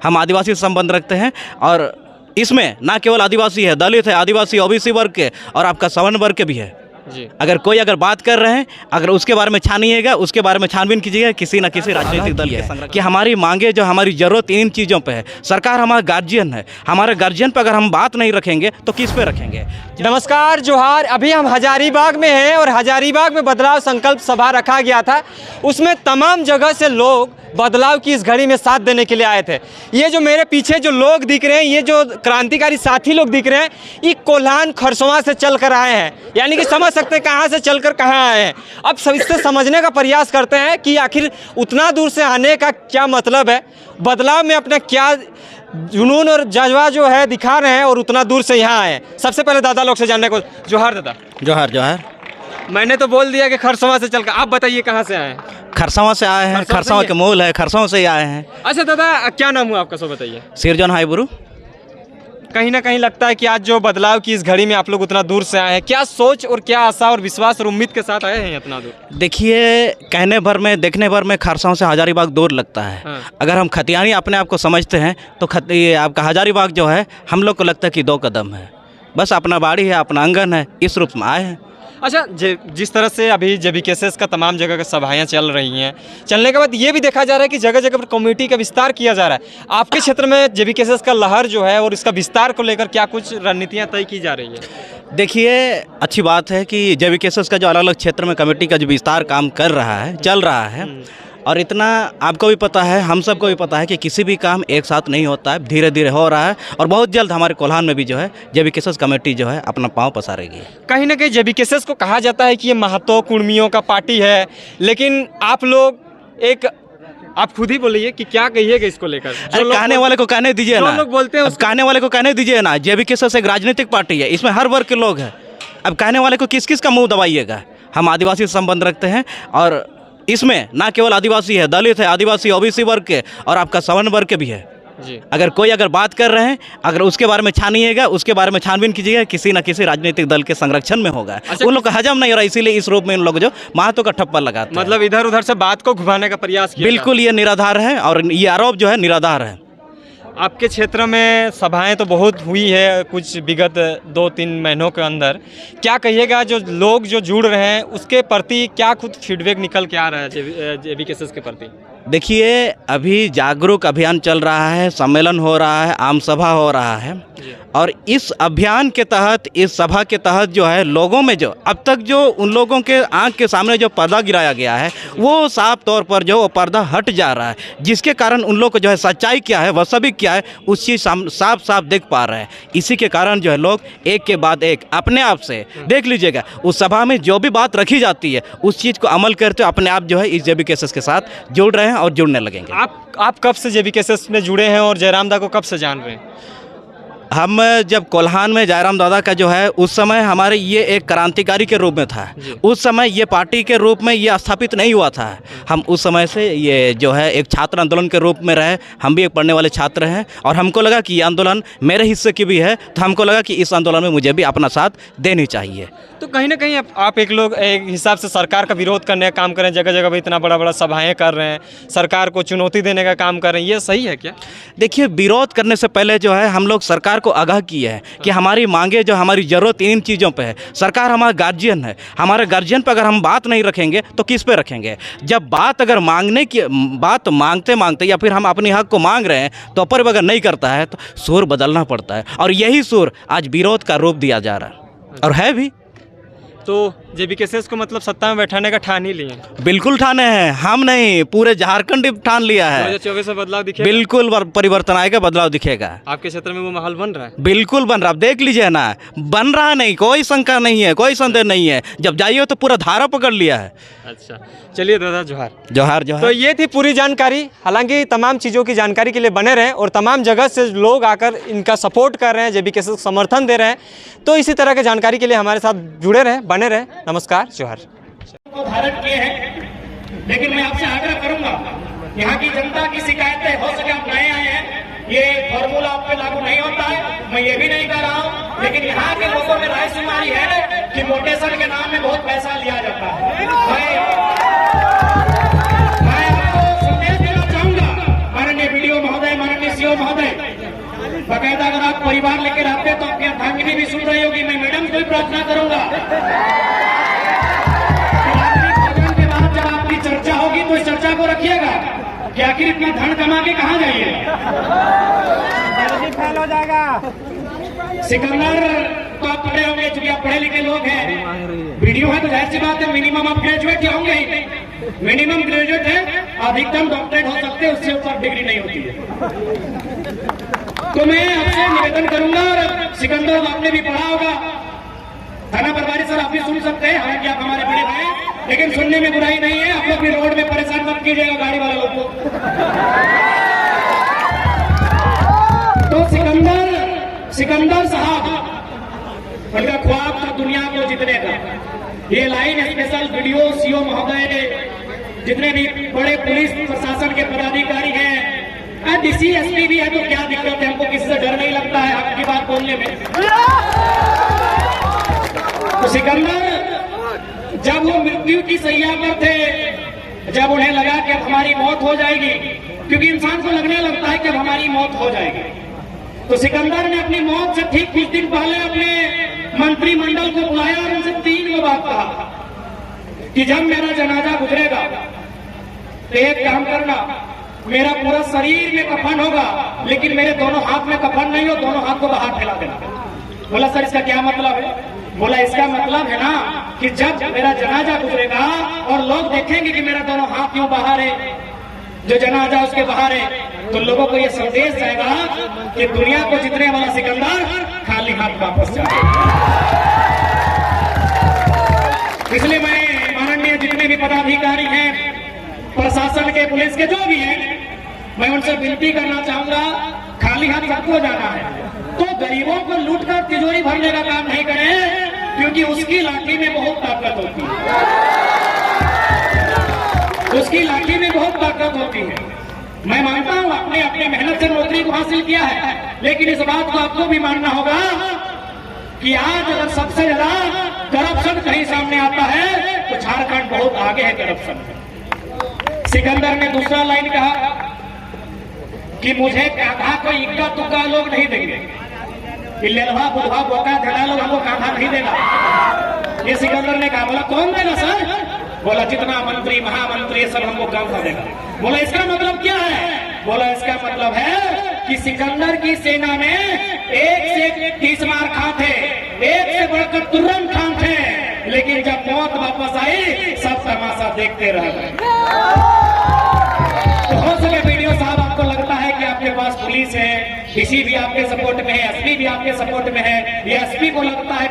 हम आदिवासी से संबंध रखते हैं और इसमें ना केवल आदिवासी है, दलित है, आदिवासी ओबीसी वर्ग के और आपका सवर्ण वर्ग के भी है जी। अगर कोई बात कर रहे हैं, अगर उसके बारे में छानिएगा, उसके बारे में छानबीन कीजिएगा किसी न किसी राजनीतिक दल के कि हमारी मांगे जो हमारी ज़रूरत इन चीज़ों पे है। सरकार हमारा गार्जियन है, हमारे गार्जियन पे अगर हम बात नहीं रखेंगे तो किस पे रखेंगे। नमस्कार, जोहार। अभी हम हजारीबाग में हैं और हजारीबाग में बदलाव संकल्प सभा रखा गया था। उसमें तमाम जगह से लोग बदलाव की इस घड़ी में साथ देने के लिए आए थे। ये जो मेरे पीछे जो लोग दिख रहे हैं, ये जो क्रांतिकारी साथी लोग दिख रहे हैं, ये कोल्हान खरसवां से चल कर आए हैं। यानी कि समझ सकते हैं कहाँ से चलकर कहाँ आए हैं। अब सब इससे समझने का प्रयास करते हैं कि आखिर उतना दूर से आने का क्या मतलब है, बदलाव में अपना क्या जुनून और जज्बा जो है दिखा रहे हैं और उतना दूर से यहाँ आए हैं। सबसे पहले दादा लोग से जानने को। जोहार दादा। जोहार जोहार। मैंने तो बोल दिया कि खरसवां से चलकर, आप बताइए कहाँ से आए हैं। खरसवां से आए हैं, खरसवां के मूल है, खरसवां से ही आए हैं। अच्छा दादा, क्या नाम हुआ आपका, सो बताइए। सिरजन हाईबुरु। कहीं ना कहीं लगता है कि आज जो बदलाव की इस घड़ी में आप लोग उतना दूर से आए हैं, क्या सोच और क्या आशा और विश्वास और उम्मीद के साथ आए हैं इतना दूर? देखिए, कहने भर में देखने भर में खरसवां से हजारीबाग दूर लगता है। हाँ। अगर हम खतियानी अपने आप को समझते हैं तो ये आपका हजारीबाग जो है हम लोग को लगता है कि 2 कदम है, बस अपना बाड़ी है, अपना आंगन है, इस रूप में आए हैं। अच्छा, जिस तरह से अभी जेबीकेएसएस का तमाम जगह का सभाएं चल रही हैं, चलने के बाद ये भी देखा जा रहा है कि जगह जगह पर कम्युनिटी का विस्तार किया जा रहा है। आपके क्षेत्र में जेबीकेएसएस का लहर जो है और इसका विस्तार को लेकर क्या कुछ रणनीतियां तय की जा रही है? देखिए, अच्छी बात है कि जेबीकेएसएस का जो अलग अलग क्षेत्र में कमेटी का जो विस्तार काम कर रहा है, चल रहा है। और इतना आपको भी पता है, हम सबको भी पता है कि किसी भी काम एक साथ नहीं होता है, धीरे धीरे हो रहा है और बहुत जल्द हमारे कोल्हान में भी जो है जेबीकेएसएस कमेटी जो है अपना पांव पसारेगी। कहीं ना कहीं जेबीकेएसएस को कहा जाता है कि ये महतो कुर्मियों का पार्टी है, लेकिन आप लोग आप खुद ही बोलिए कि क्या कहिएगा इसको लेकर। कहने वाले को कहने दीजिए ना, लोग बोलते हैं कहने वाले को कहने दीजिए ना। जेबीकेएसएस एक राजनीतिक पार्टी है, इसमें हर वर्ग के लोग हैं। अब कहने वाले को किस किस का मुंह दबाइएगा। हम आदिवासी से संबंध रखते हैं और इसमें ना केवल आदिवासी है, दलित है, आदिवासी ओबीसी वर्ग के और आपका सवर्ण वर्ग के भी है जी। अगर कोई बात कर रहे हैं, अगर उसके बारे में छानिएगा, उसके बारे में छानबीन कीजिएगा किसी न किसी राजनीतिक दल के संरक्षण में होगा। अच्छा, उन लोग का हजम नहीं हो रहा, इसीलिए इस रूप में उन लोग जो महतो का ठप्पा लगाते हैं। मतलब इधर उधर से बात को घुमाने का प्रयास किया। बिल्कुल, ये निराधार है और ये आरोप जो है निराधार है। आपके क्षेत्र में सभाएं तो बहुत हुई है कुछ विगत 2-3 महीनों के अंदर, क्या कहिएगा जो लोग जो जुड़ रहे हैं उसके प्रति क्या खुद फीडबैक निकल के आ रहा है जेबीकेएसएस के प्रति? देखिए, अभी जागरूक अभियान चल रहा है, सम्मेलन हो रहा है, आम सभा हो रहा है और इस अभियान के तहत, इस सभा के तहत जो है लोगों में जो अब तक जो उन लोगों के आंख के सामने जो पर्दा गिराया गया है वो साफ तौर पर जो वो पर्दा हट जा रहा है, जिसके कारण उन लोग को जो है सच्चाई क्या है, वास्तविक क्या है, उस चीज़ साफ साफ देख पा रहे हैं। इसी के कारण जो है लोग एक के बाद एक अपने आप से देख लीजिएगा, उस सभा में जो भी बात रखी जाती है उस चीज़ को अमल करते हुए अपने आप जो है इस जेबीकेएसएस के साथ जुड़ रहे हैं और जुड़ने लगेंगे। आप कब से जेबीकेएसएस में जुड़े हैं और जयराम दा को कब से जान रहे हैं? हम जब कोल्हान में जयराम दादा का जो है उस समय हमारे ये एक क्रांतिकारी के रूप में था। उस समय ये पार्टी के रूप में ये स्थापित नहीं हुआ था। हम उस समय से ये जो है एक छात्र आंदोलन के रूप में रहे। हम भी एक पढ़ने वाले छात्र हैं और हमको लगा कि ये आंदोलन मेरे हिस्से की भी है, तो हमको लगा कि इस आंदोलन में मुझे भी अपना साथ देनी चाहिए। तो कहीं ना कहीं आप एक हिसाब से सरकार का विरोध करने का काम कर रहे हैं, जगह जगह पर इतना बड़ा बड़ा सभाएं कर रहे हैं, सरकार को चुनौती देने का काम कर रहे हैं, ये सही है क्या? देखिए, विरोध करने से पहले जो है हम लोग सरकार को आगाह किया है कि हमारी मांगे जो हमारी ज़रूरत इन चीज़ों पे है। सरकार हमारा गार्जियन है, हमारे गार्जियन पे अगर हम बात नहीं रखेंगे तो किस पे रखेंगे। जब बात अगर बात मांगते मांगते या फिर हम अपनी हक को मांग रहे हैं तो पर अगर नहीं करता है तो सुर बदलना पड़ता है और यही सुर आज विरोध का रूप दिया जा रहा है और है भी। तो जेबीकेएसएस को मतलब सत्ता में बैठाने का ठान ही लिए? बिल्कुल ठाने हैं, हम नहीं, पूरे झारखंड ठान लिया है। 2024 में बदलाव दिखेगा? बिल्कुल परिवर्तन आएगा, बदलाव दिखेगा। आपके क्षेत्र में वो माहौल बन रहा है? बिल्कुल बन रहा है, देख लीजिए ना, बन रहा नहीं, कोई शंका नहीं है, कोई संदेह नहीं है। जब जाइए तो पूरा धारा पकड़ लिया है। अच्छा, चलिए दादा, जोहार। जोहार जोहार। तो ये थी पूरी जानकारी। हालांकि तमाम चीज़ों की जानकारी के लिए बने रहें और तमाम जगह से लोग आकर इनका सपोर्ट कर रहे हैं, जेबीकेएसएस को समर्थन दे रहे हैं। तो इसी तरह की जानकारी के लिए हमारे साथ जुड़े रहें, बने रहें। नमस्कार, जोहार। धारण किए हैं, लेकिन मैं आपसे आग्रह करूंगा, यहाँ की जनता की शिकायतें, हो सके आप नए आए हैं, ये फॉर्मूला आप पे लागू नहीं होता है, मैं ये भी नहीं कह रहा हूँ, लेकिन यहाँ के लोगों में राय सुनाई है कि मोटेशन के नाम में बहुत पैसा लिया जाता है। मैं आपको संदेश देना चाहूंगा, माननीय वीडियो महोदय, माननीय सीओ सीओ महोदय, बाकायदा अगर आप परिवार लेकर आते तो आपकी अर्धांगिनी भी सुन रही होगी, मैं मैडम को भी प्रार्थना करूंगा के बाद जब आपकी चर्चा होगी तो इस चर्चा को रखिएगा कि आखिर इतना धन कमा के कहाँ जाइए, फेल हो जाएगा। सिकंदर तो आप पढ़े होंगे, चूंकि आप पढ़े लिखे लोग हैं, वीडियो है तो जाहिर सी बात है मिनिमम आप ग्रेजुएट ही होंगे ही, मिनिमम ग्रेजुएट है, अधिकतम डॉक्टरेट हो सकते हैं, उससे ऊपर डिग्री नहीं होती है। तो मैं आपसे निवेदन करूंगा, और सिकंदर आपने भी पढ़ा होगा, थाना प्रभारी सर आप भी सुन सकते हैं, हालांकि आप हमारे बड़े भाई, लेकिन सुनने में बुराई नहीं है, आप लोग भी रोड में परेशान मत कीजिएगा गाड़ी वाले लोग को। तो सिकंदर साहब, उनका ख्वाब था दुनिया को जीतने का। ये लाइन स्पेशल वीडियो सीओ महोदय, जितने भी बड़े पुलिस प्रशासन के पदाधिकारी हैं, डीसी एसपी भी है, तो क्या दिक्कत है, हमको किसी से डर नहीं लगता है आपकी बात बोलने में। तो सिकंदर जब वो मृत्यु की सैया पर थे, जब उन्हें लगा कि अब हमारी मौत हो जाएगी, क्योंकि इंसान को लगने लगता है कि अब हमारी मौत हो जाएगी, तो सिकंदर ने अपनी मौत से ठीक कुछ दिन पहले अपने मंत्रिमंडल को बुलाया और उनसे 3 बात कहा कि जब मेरा जनाजा गुजरेगा तो एक काम करना, मेरा पूरा शरीर में कफन होगा, लेकिन मेरे दोनों हाथ में कफन नहीं हो, दोनों हाथ को बाहर फैला देना। बोला सर इसका क्या मतलब है? बोला इसका मतलब है ना कि जब मेरा जनाजा गुजरेगा और लोग देखेंगे कि मेरा दोनों हाथ क्यों बाहर है, जो जनाजा उसके बाहर है, तो लोगों को यह संदेश जाएगा कि दुनिया को जीतने वाला सिकंदर खाली हाथ वापस जाए। इसलिए मैं माननीय जितने भी पदाधिकारी हैं, प्रशासन के, पुलिस के, जो भी हैं, मैं उनसे विनती करना चाहूंगा, खाली हाथ सबको जाना है, तो गरीबों को लूटकर तिजोरी भरने का काम नहीं करें, क्योंकि उसकी लाठी में बहुत ताकत होती है, उसकी लाठी में बहुत ताकत होती है। मैं मानता हूं आपने अपने मेहनत से नौकरी को हासिल किया है, लेकिन इस बात को आपको भी मानना होगा कि आज अगर सबसे ज्यादा करप्शन कहीं सामने आता है तो झारखंड बहुत आगे है करप्शन में। सिकंदर ने दूसरा लाइन कहा कि मुझे कांधा को इक्का तुक्का लोग नहीं देंगे, लेलवा बुढ़वा बोका धड़ा लोग हमको कांधा नहीं देगा। ये सिकंदर ने कहा। बोला कौन देगा सर? बोला जितना मंत्री महामंत्री सब हमको कांधा देगा। बोला इसका मतलब क्या है? बोला इसका मतलब है कि सिकंदर की सेना में 1 से 30 मार खां थे, 1 से बढ़कर तुर्रम खान थे, लेकिन जब मौत वापस आई सब तमाशा देखते रह गए। तो हो सके वीडियो साहब आपको लगता है कि आपके पास पुलिस है, डीसी भी आपके सपोर्ट में है, एसपी भी आपके सपोर्ट में है, या एसपी को लगता है